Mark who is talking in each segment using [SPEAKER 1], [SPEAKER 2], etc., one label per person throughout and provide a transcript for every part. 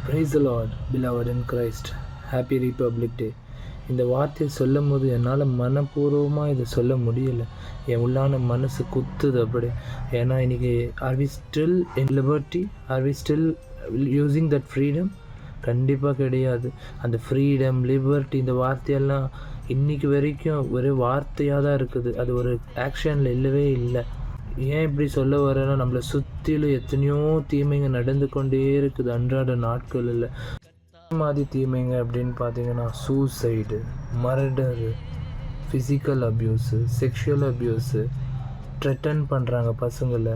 [SPEAKER 1] Praise the Lord, beloved in Christ. Happy Republic Day. இந்த வார்த்தையை சொல்லும் போது என்னால் மனப்பூர்வமாக இதை சொல்ல முடியலை. என் உள்ளான மனசு குத்துது அப்படி. ஏன்னா இன்றைக்கி are we still in liberty? Are we still using that freedom? கண்டிப்பாக கிடையாது. அந்த ஃப்ரீடம், லிபர்ட்டி, இந்த வார்த்தையெல்லாம் இன்றைக்கி வரைக்கும் ஒரு வார்த்தையாக தான் இருக்குது. அது ஒரு ஆக்ஷனில் இல்லவே இல்லை. ஏன் இப்படி சொல்ல வரேன்னா, நம்மளை சுற்றிலும் எத்தனையோ தீமைங்க நடந்து கொண்டே இருக்குது அன்றாட நாட்களில். மாதிரி தீமைங்க அப்படின்னு பார்த்தீங்கன்னா, suicide, murder, physical abuse, sexual abuse, threaten பண்ணுறாங்க பசங்களை,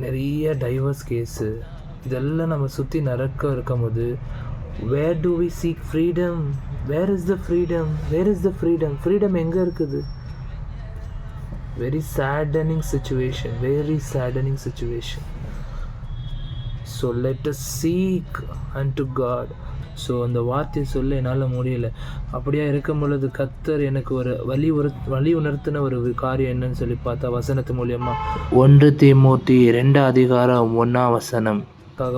[SPEAKER 1] நிறைய டைவர்ஸ் கேஸு, இதெல்லாம் நம்ம சுற்றி நடக்க இருக்கும்போது, where do we seek freedom? Where is the freedom? Where is the freedom? Freedom எங்கே இருக்குது? Very saddening situation, very saddening situation. So let us seek unto God. So அந்த வார்த்தையை சொல்ல என்னால் முடியலை. அப்படியா இருக்கும் பொழுது கர்த்தர் எனக்கு ஒரு வழி உணர்த்தின ஒரு காரியம் என்னன்னு சொல்லி பார்த்தா, வசனத்து மூலியமாக 1 தீமோத்தி 2:1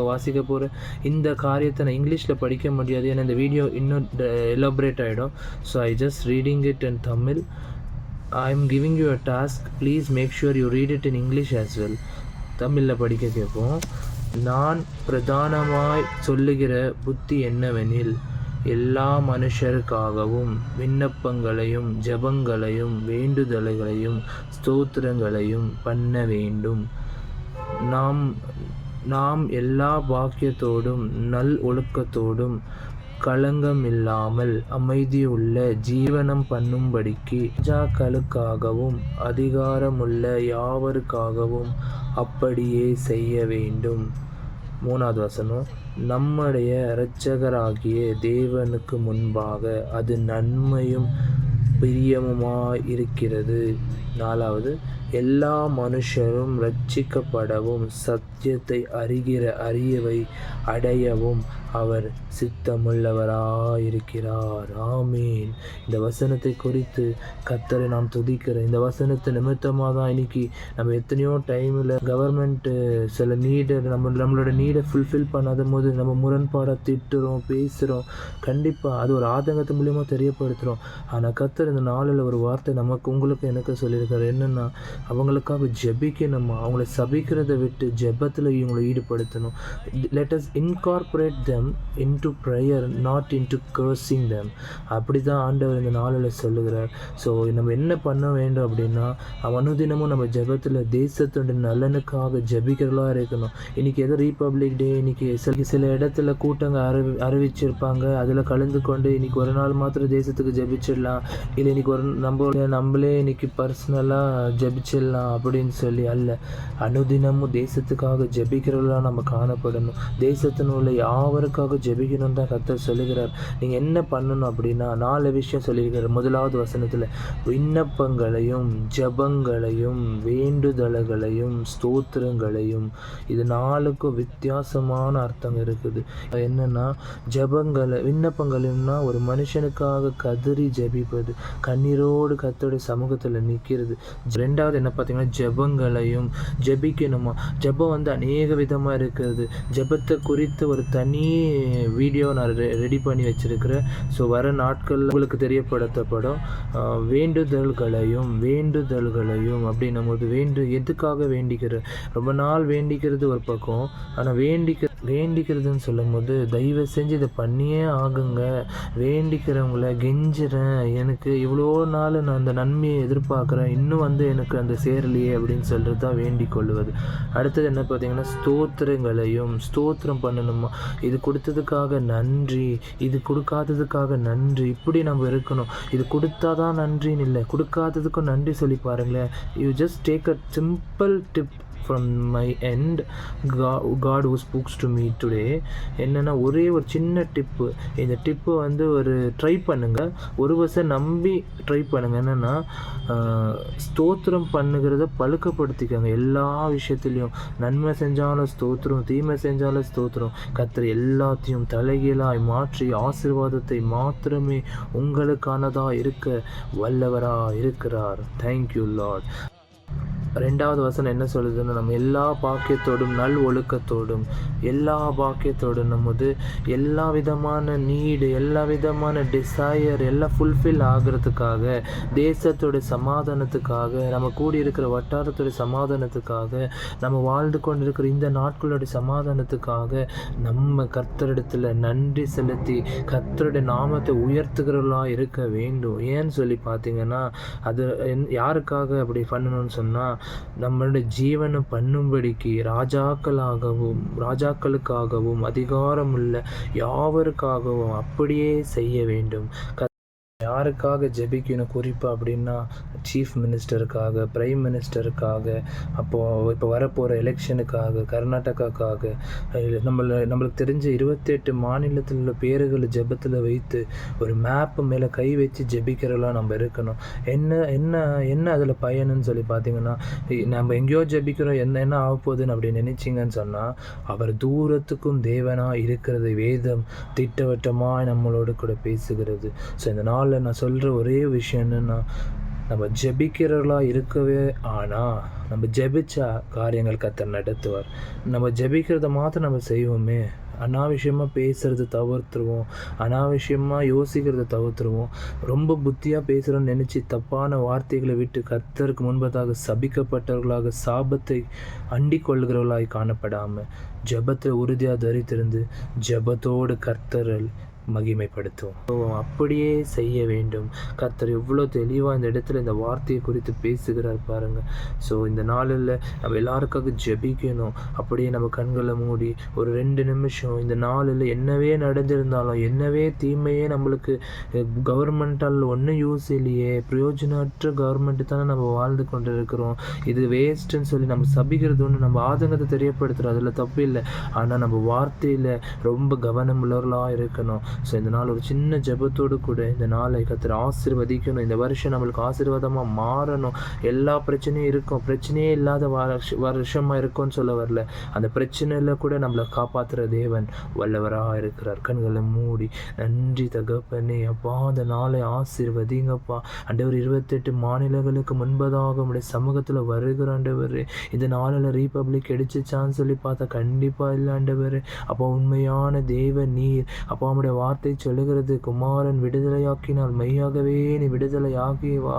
[SPEAKER 1] வாசிக்க போகிற இந்த காரியத்தை நான் இங்கிலீஷில் படிக்க முடியாது, ஏன்னா இந்த வீடியோ இன்னும் எலாபரேட் ஆகிடும். So I just reading it in Tamil. I am giving you a task. Please make sure you read it in English as well. தமிழில் படிக்க கேட்போம். நான் பிரதானமாய் சொல்லுகிற புத்தி என்னவெனில், எல்லா மனுஷருக்காகவும் விண்ணப்பங்களையும் ஜெபங்களையும் வேண்டுதல்களையும் ஸ்தோத்திரங்களையும் பண்ண வேண்டும். நாம் எல்லா பாக்கியத்தோடும் நல் ஒழுக்கத்தோடும் களங்கம் இல்லாமல் அமைதியுள்ள ஜீவனம் பண்ணும்படிக்கு ராஜாக்களுக்காகவும் அதிகாரமுள்ள யாவருக்காகவும் அப்படியே செய்ய வேண்டும். 3வது வசனம், நம்முடைய இரட்சகராகிய தேவனுக்கு முன்பாக அது நன்மையும் பிரியமுமாயிருக்கிறது. 4வது, எல்லா மனுஷரும் ரட்சிக்கப்படவும் சத்தியத்தை அறியவை அடையவும் அவர் சித்தமுள்ளவராயிருக்கிறார். ஆமீன். இந்த வசனத்தை குறித்து கர்த்தரை நாம் துதிக்கிறோம். இந்த வசனத்தை நிமித்தமாக தான் இன்னைக்கு நம்ம எத்தனையோ டைமில் கவர்மெண்ட்டு சில நம்மளோட நீடை ஃபுல்ஃபில் பண்ணாத போது நம்ம முரண்பாடாக திட்டுறோம், பேசுகிறோம். கண்டிப்பாக அது ஒரு ஆதங்கத்து மூலியமாக தெரியப்படுத்துகிறோம். ஆனால் கர்த்தர் இந்த நாளில் ஒரு வார்த்தை உங்களுக்கு எனக்கு சொல்லியிருக்காரு. என்னென்னா, அவங்களுக்காக ஜெபிக்கணுமா, அவங்கள சபிக்கிறத விட்டு ஜெபத்தில் இவங்களை ஈடுபடுத்தணும். let us incorporate them into prayer, not into cursing them. அப்படி தான் ஆண்டவர் இந்த நாளில் சொல்லுகிறார். ஸோ நம்ம என்ன பண்ண வேண்டும் அப்படின்னா, அனுதினமும் நம்ம ஜெபத்தில் தேசத்தோட நலனுக்காக ஜெபிக்கிறதா இருக்கணும். இன்றைக்கி எதோ ரிபப்ளிக் டே, இன்றைக்கி சில இடத்துல கூட்டங்க அறிவிச்சிருப்பாங்க. அதில் கலந்து கொண்டு இன்றைக்கி ஒரு நாள் மாத்திரம் தேசத்துக்கு ஜெபிச்சிடலாம், இல்லை இன்றைக்கி நம்மளே இன்றைக்கி பர்சனலாக ஜெபிச்சிடலாம் அப்படின்னு சொல்லி அல்ல. அனுதினமும் தேசத்துக்காக ஜெபிக்கிறவர்களாக நம்ம காணப்படணும். தேசத்தின் உள்ள யாவருக்காக ஜெபிக்கணும் தான் கர்த்தர் சொல்லுகிறார். நீங்கள் என்ன பண்ணணும் அப்படின்னா, 4 விஷயம் சொல்லியிருக்கிறார். 1வது வசனத்தில் விண்ணப்பங்களையும் ஜெபங்களையும் வேண்டுதல்களையும் ஸ்தோத்திரங்களையும், இது 4க்கும் வித்தியாசமான அர்த்தம் இருக்குது. என்னென்னா, விண்ணப்பங்களையும்னா ஒரு மனுஷனுக்காக கதறி ஜெபிப்பது, கண்ணீரோடு கர்த்தருடைய சமூகத்தில் நிற்கிறது. 2வது என்ன பார்த்தீங்கன்னா, ஜெபங்களையும் ஜெபிக்கணுமா. ஜெபம் அநேக விதமாக இருக்கிறது. ஜெபத்தை குறித்து ஒரு தனி வீடியோ நான் ரெடி பண்ணி வச்சுருக்கிறேன். ஸோ வர நாட்களில் உங்களுக்கு தெரியப்படுத்தப்படும். வேண்டுதல்களையும் அப்படின்னும் போது எதுக்காக வேண்டிக்கிறது? ரொம்ப நாள் வேண்டிக்கிறது ஒரு பக்கம், ஆனால் வேண்டிக்கிறதுன்னு சொல்லும் போது தயவு செஞ்சு இதை பண்ணியே ஆகுங்க. வேண்டிக்கிறவங்கள கெஞ்சுறேன், எனக்கு இவ்வளோ நாள் நான் அந்த நன்மையை எதிர்பார்க்குறேன், இன்னும் எனக்கு அந்த சேரலையே அப்படின்னு சொல்கிறது தான் வேண்டிக் கொள்வது. அடுத்தது என்ன பார்த்தீங்கன்னா, ஸ்தோத்திரம் பண்ணணுமா. இது கொடுத்ததுக்காக நன்றி, இது கொடுக்காததுக்காக நன்றி, இப்படி நம்ம இருக்கணும். இது கொடுத்தாதான் நன்றின்னு இல்லை, கொடுக்காததுக்கும் நன்றி சொல்லி பாருங்களேன். You just take a simple tip from my end. God who speaks to me today. என்னென்னா, ஒரே ஒரு சின்ன டிப்பு. இந்த டிப்பு ஒரு ட்ரை பண்ணுங்கள், ஒரு வருஷம் நம்பி ட்ரை பண்ணுங்கள். என்னென்னா, ஸ்தோத்திரம் பண்ணுகிறத பழக்கப்படுத்திக்கோங்க. எல்லா விஷயத்துலையும் நன்மை செஞ்சாலும் ஸ்தோத்திரம், தீமை செஞ்சாலும் ஸ்தோத்திரம். கர்த்தர் எல்லாத்தையும் தலைகீழாய் மாற்றி ஆசீர்வாதத்தை மாத்திரமே உங்களுக்கானதாக இருக்க வல்லவராக இருக்கிறார். Thank you Lord. 2வது வசனம் என்ன சொல்லுதுன்னா, நம்ம எல்லா பாக்கியத்தோடும் நல் ஒழுக்கத்தோடும் நமது எல்லா விதமான நீடு, எல்லா விதமான டிசையர் எல்லாம் ஃபுல்ஃபில் ஆகிறதுக்காக, தேசத்தோட சமாதானத்துக்காக, நம்ம கூடியிருக்கிற வட்டாரத்தோட சமாதானத்துக்காக, நம்ம வாழ்ந்து கொண்டிருக்கிற இந்த நாட்களோட சமாதானத்துக்காக நம்ம கர்த்தரிடத்தில் நன்றி செலுத்தி கர்த்தருடைய நாமத்தை உயர்த்துகிறவர்களாக இருக்க வேண்டும். ஏன்னு சொல்லி பார்த்தீங்கன்னா, அது யாருக்காக அப்படி பண்ணணும்னு சொன்னால், நம்மளுடைய ஜீவனை பண்ணும்படிக்கு ராஜாக்களுக்காகவும் அதிகாரமுள்ள யாவருக்காகவும் அப்படியே செய்ய வேண்டும். யாருக்காக ஜெபிக்கணும் குறிப்பாக அப்படின்னா, சீஃப் மினிஸ்டருக்காக, பிரைம் மினிஸ்டருக்காக, அப்போது இப்போ வரப்போகிற எலெக்ஷனுக்காக, கர்நாடகாக்காக, நம்மளுக்கு தெரிஞ்ச 28 மாநிலத்தில் உள்ள பேர்களை ஜெபத்தில் வைத்து ஒரு மேப்பு மேலே கை வச்சு ஜெபிக்கிறலாம் நம்ம இருக்கணும். என்ன அதில் பயனுன்னு சொல்லி பார்த்தீங்கன்னா, நம்ம எங்கேயோ ஜெபிக்கிறோம், என்ன ஆக போகுதுன்னு அப்படி நினைச்சிங்கன்னு சொன்னால், அவர் தூரத்துக்கும் தேவனாக இருக்கிறது வேதம் திட்டவட்டமாக நம்மளோட கூட பேசுகிறது. ஸோ இந்த நாளில் நான் சொல்கிற ஒரே விஷயம் என்னென்னா, நம்ம ஜெபிக்கிறவர்களாக இருக்கவே, ஆனால் நம்ம ஜெபிச்சா காரியங்கள் கர்த்தர் நடத்துவார். நம்ம ஜெபிக்கிறத மாத்திரம் நம்ம செய்வோமே, அனாவசியமாக பேசுகிறத தவிர்த்துருவோம், அனாவசியமாக யோசிக்கிறத தவிர்த்துருவோம். ரொம்ப புத்தியாக பேசுகிறோன்னு நினச்சி தப்பான வார்த்தைகளை விட்டு கர்த்தருக்கு முன்பதாக சபிக்கப்பட்டவர்களாக சாபத்தை அண்டிக் கொள்கிறவர்களாக காணப்படாமல் ஜெபத்தில் உறுதியாக தரித்திருந்து ஜெபத்தோடு கர்த்தரை மகிமைப்படுத்துவோம். அப்படியே செய்ய வேண்டும். கர்த்தர் எவ்வளோ தெளிவாக இந்த இடத்துல இந்த வார்த்தையை குறித்து பேசுகிறார் பாருங்கள். ஸோ இந்த நாளில் நம்ம எல்லாருக்காக ஜெபிக்கணும். அப்படியே நம்ம கண்களை மூடி ஒரு 2 நிமிஷம் இந்த நாளில் என்னவே நடந்திருந்தாலும், என்னவே தீமையே நம்மளுக்கு கவர்மெண்ட்டால் ஒன்றும் யூஸ் இல்லையே, பிரயோஜனற்ற கவர்மெண்ட்டு தானே நம்ம வாழ்ந்து கொண்டு இருக்கிறோம், இது வேஸ்ட்டுன்னு சொல்லி நம்ம சபிக்கிறது ஒன்று, நம்ம ஆதங்கத்தை தெரியப்படுத்துகிறோம், அதில் தப்பு இல்லை. ஆனால் நம்ம வார்த்தையில் ரொம்ப கவனம் உள்ளவர்களாக இருக்கணும். ஸோ இந்த நாள் ஒரு சின்ன ஜெபத்தோடு கூட இந்த நாளை கர்த்தர் ஆசீர்வதிக்கணும். இந்த வருஷம் நம்மளுக்கு ஆசீர்வாதமாக மாறணும். எல்லா பிரச்சனையும் இருக்கும், பிரச்சனையே இல்லாத வருஷமாக இருக்கும்னு சொல்ல வரல, அந்த பிரச்சனையில் கூட நம்மளை காப்பாற்றுற தேவன் வல்லவராக இருக்கிறார். கண்களை மூடி நன்றி தகப்பனே, அப்பா அந்த நாளை ஆசீர்வதிங்கப்பா. ஆண்டவர் 28 மாநிலங்களுக்கு முன்பதாக உடைய சமூகத்தில் வருகிற ஆண்டவர். இந்த நாளில் ரீபப்ளிக் எடுத்துச்சான்னு சொல்லி பார்த்தா கண்டிப்பாக இல்லை ஆண்டவர். அப்போ உண்மையான தேவ நீர், அப்பா அவனுடைய வார்த்தை சொல்லுகிறது, குமாரன் விடுதலையாக்கினால் மெய்யாகவே நீ விடுதலை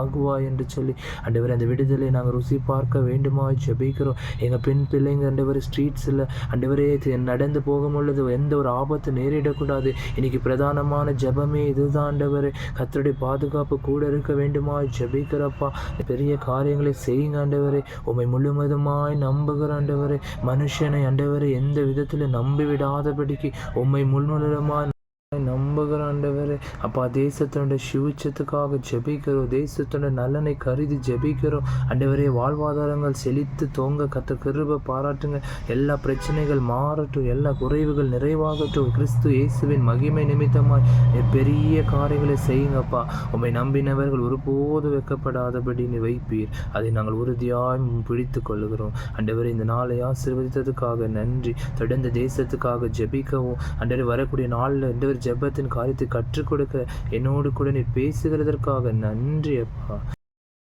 [SPEAKER 1] ஆகுவாய் என்று சொல்லி ஆண்டவர் அந்த விடுதலை நாங்கள் ருசி பார்க்க வேண்டுமாய் ஜெபிக்கிறோம். எங்கள் பெண் பிள்ளைங்க ஆண்டவர் ஸ்ட்ரீட்ஸில் ஆண்டவரே நடந்து போகும் பொழுது எந்த ஒரு ஆபத்து நேரிடக்கூடாது. இன்னைக்கு பிரதானமான ஜெபமே இதுதான் ஆண்டவர். கர்த்தருடைய பாதுகாப்பு கூட இருக்க வேண்டுமாய் ஜெபிக்கிறப்பா. பெரிய காரியங்களை செய்யுங்க ஆண்டவரே. உம்மை முழுவதுமாய் நம்புகிற ஆண்டவரே. மனுஷனை ஆண்டவரை எந்த விதத்தில் நம்பிவிடாதபடிக்கு உம்மை முழுவதுமாய் நம்புகிற ஆண்டவரே. அப்பா தேசத்தினுடைய சுவிச்சத்துக்காக ஜெபிக்கிறோம், தேசத்தினுடைய நலனை கருதி ஜெபிக்கிறோம் ஆண்டவரே. வாழ்வாதாரங்கள் செழித்து தோங்க கர்த்தர் கிருபை பாராட்டுங்க. எல்லா பிரச்சனைகள் மாறட்டும், எல்லா குறைவுகள் நிறைவாகட்டும். கிறிஸ்து இயேசுவின் மகிமை நிமித்தமாய் பெரிய காரியங்களை செய்யுங்கப்பா. உம்மை நம்பினவர்கள் ஒருபோது வெட்கப்படாதபடி நீ வைப்பீர், அதை நாங்கள் உறுதியாய் பிடித்து கொள்ளுகிறோம் ஆண்டவரே. இந்த நாளை ஆசீர்வதித்ததுக்காக நன்றி. தொடர்ந்து தேசத்துக்காக ஜெபிக்கவும் ஆண்டவரே, வரக்கூடிய நாளில் ஆண்டவர் ஜெபத்தின் காரியத்தை கற்றுக் கொடுக்க என்னோடு கூட நீ பேசுகிறதற்காக நன்றி அப்பா.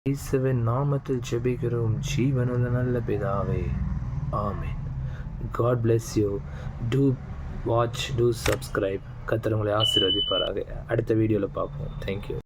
[SPEAKER 1] இயேசுவின் நாமத்தில் ஜெபிக்கிறோம் ஜீவனுள்ள நல்ல பிதாவே, ஆமென். God bless you. Do watch, do subscribe. கர்த்தர் உங்களை ஆசீர்வதிப்பாராக. அடுத்த வீடியோவில் பார்ப்போம். Thank you.